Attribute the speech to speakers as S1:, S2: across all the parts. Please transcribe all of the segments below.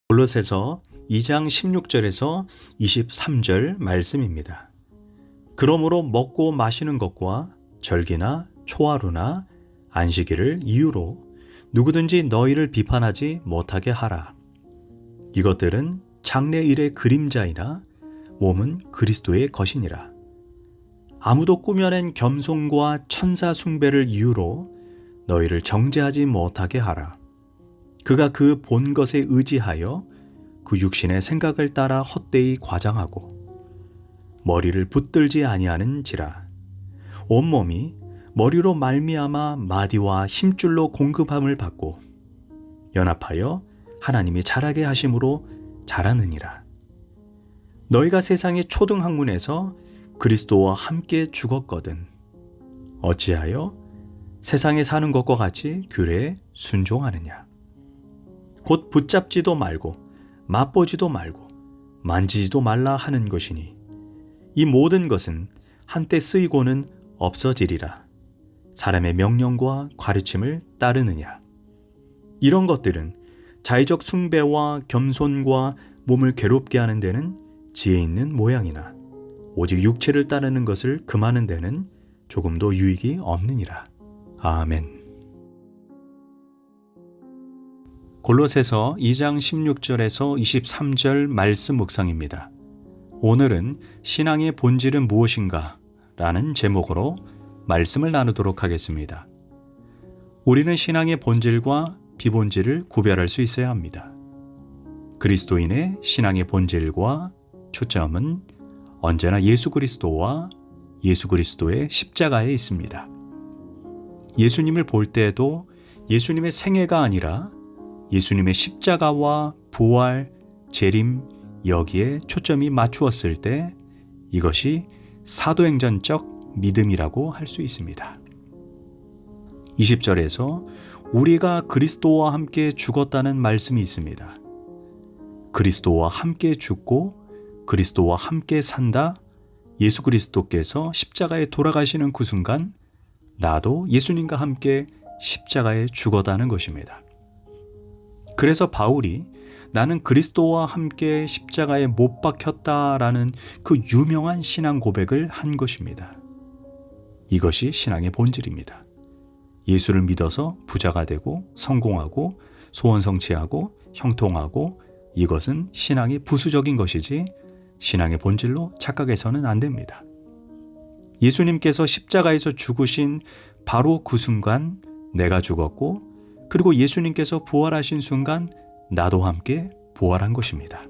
S1: 골로새서 2장 16절에서 23절 말씀입니다. 그러므로 먹고 마시는 것과 절기나 초하루나 안식일을 이유로 누구든지 너희를 비판하지 못하게 하라. 이것들은 장래일의 그림자이나 몸은 그리스도의 것이니라. 아무도 꾸며낸 겸손과 천사 숭배를 이유로 너희를 정죄하지 못하게 하라. 그가 그 본 것에 의지하여 그 육신의 생각을 따라 헛되이 과장하고 머리를 붙들지 아니하는지라. 온몸이 머리로 말미암아 마디와 힘줄로 공급함을 받고 연합하여 하나님이 자라게 하심으로 자라느니라. 너희가 세상의 초등학문에서 그리스도와 함께 죽었거든 어찌하여 세상에 사는 것과 같이 규례에 순종하느냐. 곧 붙잡지도 말고 맛보지도 말고 만지지도 말라 하는 것이니 이 모든 것은 한때 쓰이고는 없어지리라. 사람의 명령과 가르침을 따르느냐. 이런 것들은 자의적 숭배와 겸손과 몸을 괴롭게 하는 데는 지혜 있는 모양이나 오직 육체를 따르는 것을 금하는 데는 조금도 유익이 없느니라. 아멘. 골로새서 2장 16절에서 23절 말씀 묵상입니다. 오늘은 신앙의 본질은 무엇인가? 라는 제목으로 말씀을 나누도록 하겠습니다. 우리는 신앙의 본질과 비본질을 구별할 수 있어야 합니다. 그리스도인의 신앙의 본질과 초점은 언제나 예수 그리스도와 예수 그리스도의 십자가에 있습니다. 예수님을 볼 때에도 예수님의 생애가 아니라 예수님의 십자가와 부활, 재림 여기에 초점이 맞추었을 때 이것이 사도행전적 믿음이라고 할 수 있습니다. 20절에서 우리가 그리스도와 함께 죽었다는 말씀이 있습니다. 그리스도와 함께 죽고 그리스도와 함께 산다. 예수 그리스도께서 십자가에 돌아가시는 그 순간 나도 예수님과 함께 십자가에 죽었다는 것입니다. 그래서 바울이 나는 그리스도와 함께 십자가에 못 박혔다라는 그 유명한 신앙 고백을 한 것입니다. 이것이 신앙의 본질입니다. 예수를 믿어서 부자가 되고 성공하고 소원 성취하고 형통하고 이것은 신앙이 부수적인 것이지 신앙의 본질로 착각해서는 안 됩니다. 예수님께서 십자가에서 죽으신 바로 그 순간 내가 죽었고 그리고 예수님께서 부활하신 순간 나도 함께 부활한 것입니다.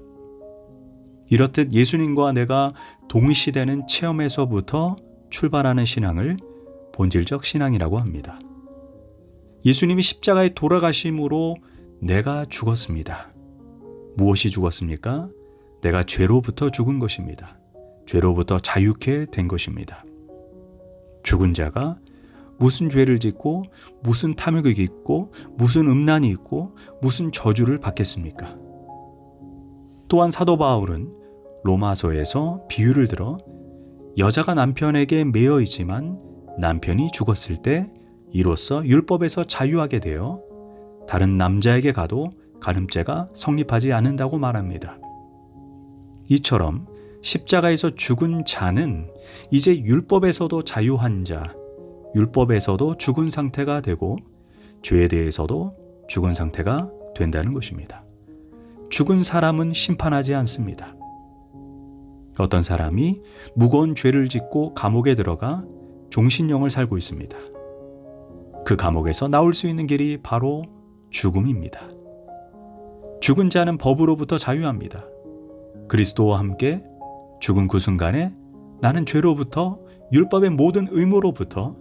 S1: 이렇듯 예수님과 내가 동시되는 체험에서부터 출발하는 신앙을 본질적 신앙이라고 합니다. 예수님이 십자가에 돌아가심으로 내가 죽었습니다. 무엇이 죽었습니까? 내가 죄로부터 죽은 것입니다. 죄로부터 자유케 된 것입니다. 죽은 자가 무슨 죄를 짓고 무슨 탐욕이 있고 무슨 음란이 있고 무슨 저주를 받겠습니까? 또한 사도 바울은 로마서에서 비유를 들어 여자가 남편에게 매여 있지만 남편이 죽었을 때 이로써 율법에서 자유하게 되어 다른 남자에게 가도 가늠죄가 성립하지 않는다고 말합니다. 이처럼 십자가에서 죽은 자는 이제 율법에서도 자유한 자, 율법에서도 죽은 상태가 되고 죄에 대해서도 죽은 상태가 된다는 것입니다. 죽은 사람은 심판하지 않습니다. 어떤 사람이 무거운 죄를 짓고 감옥에 들어가 종신형을 살고 있습니다. 그 감옥에서 나올 수 있는 길이 바로 죽음입니다. 죽은 자는 법으로부터 자유합니다. 그리스도와 함께 죽은 그 순간에 나는 죄로부터 율법의 모든 의무로부터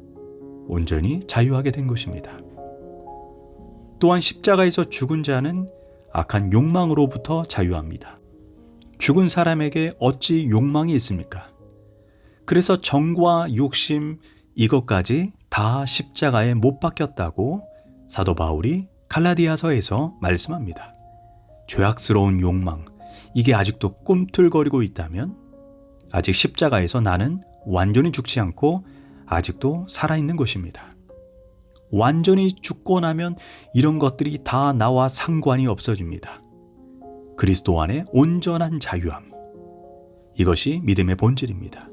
S1: 온전히 자유하게 된 것입니다. 또한 십자가에서 죽은 자는 악한 욕망으로부터 자유합니다. 죽은 사람에게 어찌 욕망이 있습니까? 그래서 정과 욕심 이것까지 다 십자가에 못 박혔다고 사도 바울이 갈라디아서에서 말씀합니다. 죄악스러운 욕망, 이게 아직도 꿈틀거리고 있다면 아직 십자가에서 나는 완전히 죽지 않고 아직도 살아있는 것입니다. 완전히 죽고 나면 이런 것들이 다 나와 상관이 없어집니다. 그리스도 안에 온전한 자유함. 이것이 믿음의 본질입니다.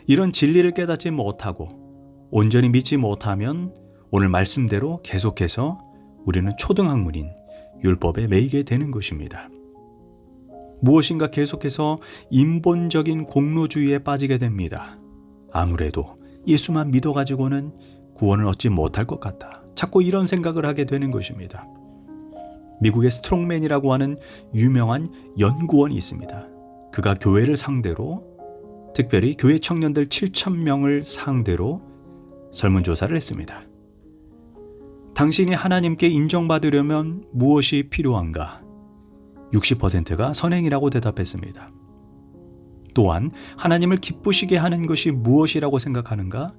S1: 이런 진리를 깨닫지 못하고 온전히 믿지 못하면 오늘 말씀대로 계속해서 우리는 초등학문인 율법에 매이게 되는 것입니다. 무엇인가 계속해서 인본적인 공로주의에 빠지게 됩니다. 아무래도 예수만 믿어가지고는 구원을 얻지 못할 것 같다. 자꾸 이런 생각을 하게 되는 것입니다. 미국의 스트롱맨이라고 하는 유명한 연구원이 있습니다. 그가 교회를 상대로, 특별히 교회 청년들 7,000명을 상대로 설문조사를 했습니다. 당신이 하나님께 인정받으려면 무엇이 필요한가? 60%가 선행이라고 대답했습니다. 또한 하나님을 기쁘시게 하는 것이 무엇이라고 생각하는가?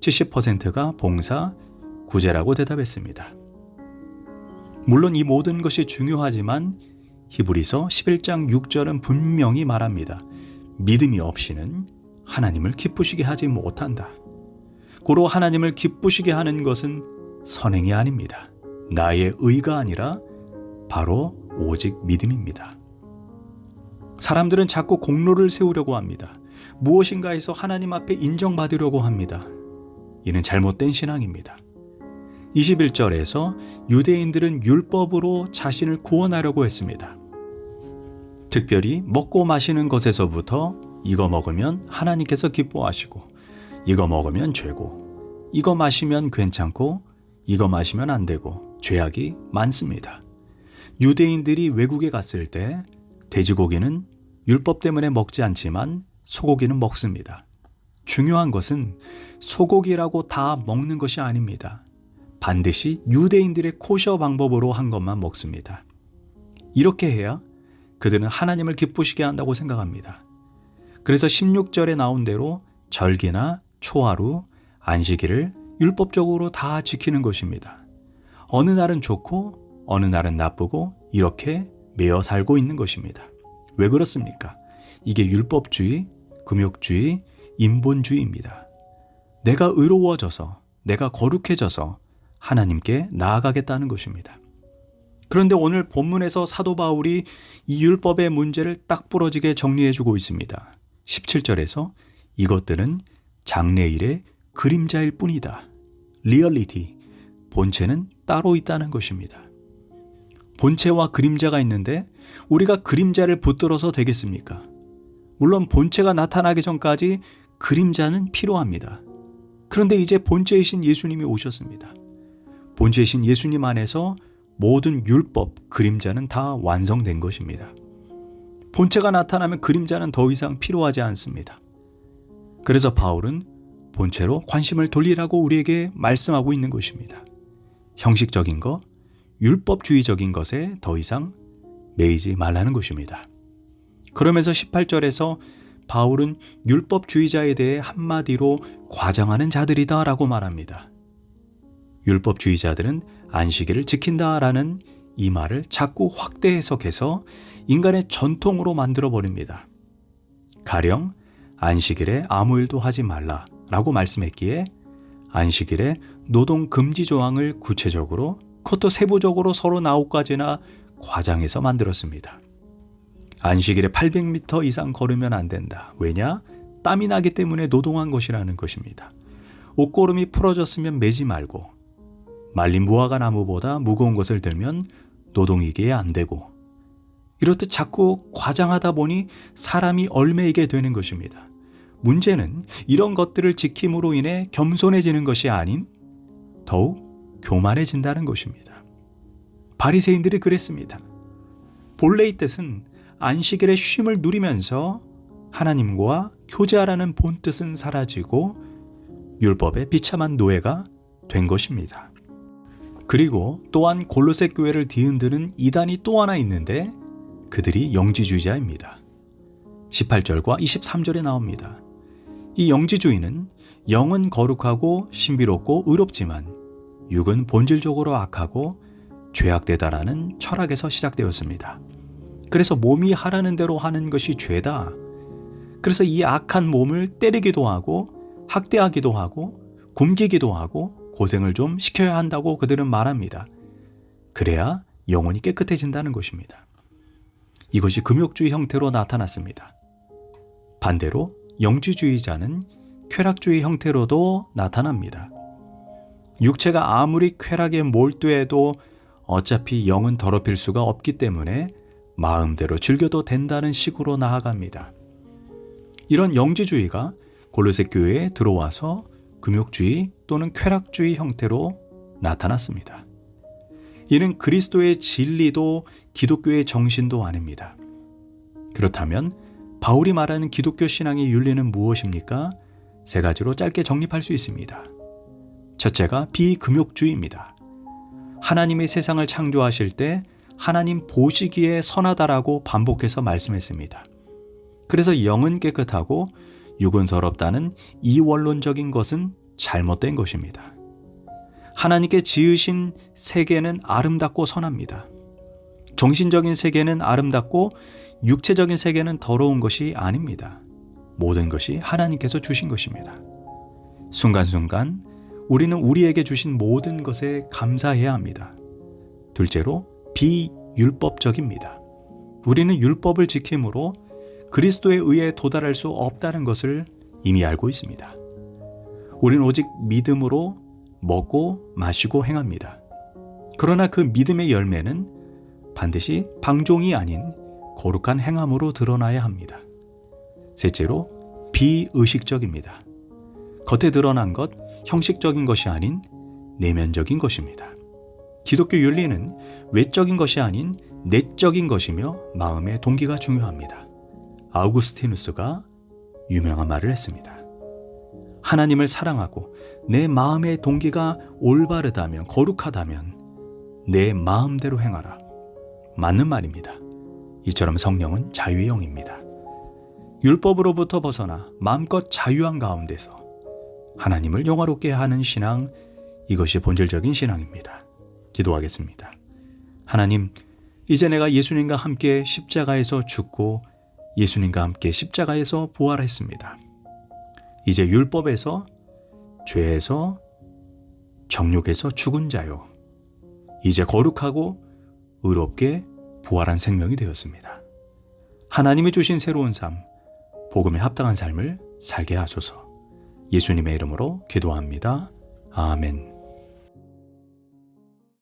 S1: 70%가 봉사, 구제라고 대답했습니다. 물론 이 모든 것이 중요하지만 히브리서 11장 6절은 분명히 말합니다. 믿음이 없이는 하나님을 기쁘시게 하지 못한다. 고로 하나님을 기쁘시게 하는 것은 선행이 아닙니다. 나의 의가 아니라 바로 오직 믿음입니다. 사람들은 자꾸 공로를 세우려고 합니다. 무엇인가에서 하나님 앞에 인정받으려고 합니다. 이는 잘못된 신앙입니다. 21절에서 유대인들은 율법으로 자신을 구원하려고 했습니다. 특별히 먹고 마시는 것에서부터 이거 먹으면 하나님께서 기뻐하시고, 이거 먹으면 죄고, 이거 마시면 괜찮고, 이거 마시면 안 되고, 죄악이 많습니다. 유대인들이 외국에 갔을 때 돼지고기는 율법 때문에 먹지 않지만 소고기는 먹습니다. 중요한 것은 소고기라고 다 먹는 것이 아닙니다. 반드시 유대인들의 코셔 방법으로 한 것만 먹습니다. 이렇게 해야 그들은 하나님을 기쁘시게 한다고 생각합니다. 그래서 16절에 나온 대로 절기나 초하루, 안식일을 율법적으로 다 지키는 것입니다. 어느 날은 좋고 어느 날은 나쁘고 이렇게 매어 살고 있는 것입니다. 왜 그렇습니까? 이게 율법주의, 금욕주의, 인본주의입니다. 내가 의로워져서, 내가 거룩해져서 하나님께 나아가겠다는 것입니다. 그런데 오늘 본문에서 사도 바울이 이 율법의 문제를 딱 부러지게 정리해주고 있습니다. 17절에서 이것들은 장래일의 그림자일 뿐이다. 리얼리티, 본체는 따로 있다는 것입니다. 본체와 그림자가 있는데 우리가 그림자를 붙들어서 되겠습니까? 물론 본체가 나타나기 전까지 그림자는 필요합니다. 그런데 이제 본체이신 예수님이 오셨습니다. 본체이신 예수님 안에서 모든 율법, 그림자는 다 완성된 것입니다. 본체가 나타나면 그림자는 더 이상 필요하지 않습니다. 그래서 바울은 본체로 관심을 돌리라고 우리에게 말씀하고 있는 것입니다. 형식적인 것, 율법주의적인 것에 더 이상 매이지 말라는 것입니다. 그러면서 18절에서 바울은 율법주의자에 대해 한마디로 과장하는 자들이다 라고 말합니다. 율법주의자들은 안식일을 지킨다라는 이 말을 자꾸 확대 해석해서 인간의 전통으로 만들어버립니다. 가령 안식일에 아무 일도 하지 말라라고 말씀했기에 안식일에 노동 금지 조항을 구체적으로, 그것도 세부적으로 39가지나 과장해서 만들었습니다. 안식일에 800m 이상 걸으면 안 된다. 왜냐? 땀이 나기 때문에 노동한 것이라는 것입니다. 옷고름이 풀어졌으면 매지 말고, 말린 무화과 나무보다 무거운 것을 들면 노동이기에 안 되고, 이렇듯 자꾸 과장하다 보니 사람이 얽매이게 되는 것입니다. 문제는 이런 것들을 지킴으로 인해 겸손해지는 것이 아닌 더욱 교만해진다는 것입니다. 바리새인들이 그랬습니다. 본래의 뜻은 안식일의 쉼을 누리면서 하나님과 교제하라는 본뜻은 사라지고 율법의 비참한 노예가 된 것입니다. 그리고 또한 골로새 교회를 뒤흔드는 이단이 또 하나 있는데 그들이 영지주의자입니다. 18절과 23절에 나옵니다. 이 영지주의는 영은 거룩하고 신비롭고 의롭지만 육은 본질적으로 악하고 죄악되다라는 철학에서 시작되었습니다. 그래서 몸이 하라는 대로 하는 것이 죄다. 그래서 이 악한 몸을 때리기도 하고 학대하기도 하고 굶기기도 하고 고생을 좀 시켜야 한다고 그들은 말합니다. 그래야 영혼이 깨끗해진다는 것입니다. 이것이 금욕주의 형태로 나타났습니다. 반대로 영지주의자는 쾌락주의 형태로도 나타납니다. 육체가 아무리 쾌락에 몰두해도 어차피 영은 더럽힐 수가 없기 때문에 마음대로 즐겨도 된다는 식으로 나아갑니다. 이런 영지주의가 골로새 교회에 들어와서 금욕주의 또는 쾌락주의 형태로 나타났습니다. 이는 그리스도의 진리도 기독교의 정신도 아닙니다. 그렇다면 바울이 말하는 기독교 신앙의 윤리는 무엇입니까? 세 가지로 짧게 정립할 수 있습니다. 첫째가 비금욕주의입니다. 하나님의 세상을 창조하실 때 하나님 보시기에 선하다라고 반복해서 말씀했습니다. 그래서 영은 깨끗하고 육은 더럽다는 이원론적인 것은 잘못된 것입니다. 하나님께 지으신 세계는 아름답고 선합니다. 정신적인 세계는 아름답고 육체적인 세계는 더러운 것이 아닙니다. 모든 것이 하나님께서 주신 것입니다. 순간순간 우리는 우리에게 주신 모든 것에 감사해야 합니다. 둘째로 비율법적입니다. 우리는 율법을 지킴으로 그리스도에 의해 도달할 수 없다는 것을 이미 알고 있습니다. 우리는 오직 믿음으로 먹고 마시고 행합니다. 그러나 그 믿음의 열매는 반드시 방종이 아닌 거룩한 행함으로 드러나야 합니다. 셋째로 비의식적입니다. 겉에 드러난 것, 형식적인 것이 아닌 내면적인 것입니다. 기독교 윤리는 외적인 것이 아닌 내적인 것이며 마음의 동기가 중요합니다. 아우구스티누스가 유명한 말을 했습니다. 하나님을 사랑하고 내 마음의 동기가 올바르다면, 거룩하다면 내 마음대로 행하라. 맞는 말입니다. 이처럼 성령은 자유의 영입니다. 율법으로부터 벗어나 마음껏 자유한 가운데서 하나님을 영화롭게 하는 신앙, 이것이 본질적인 신앙입니다. 기도하겠습니다. 하나님, 이제 내가 예수님과 함께 십자가에서 죽고 예수님과 함께 십자가에서 부활했습니다. 이제 율법에서, 죄에서, 정욕에서 죽은 자요, 이제 거룩하고 의롭게 부활한 생명이 되었습니다. 하나님이 주신 새로운 삶, 복음에 합당한 삶을 살게 하소서. 예수님의 이름으로 기도합니다. 아멘.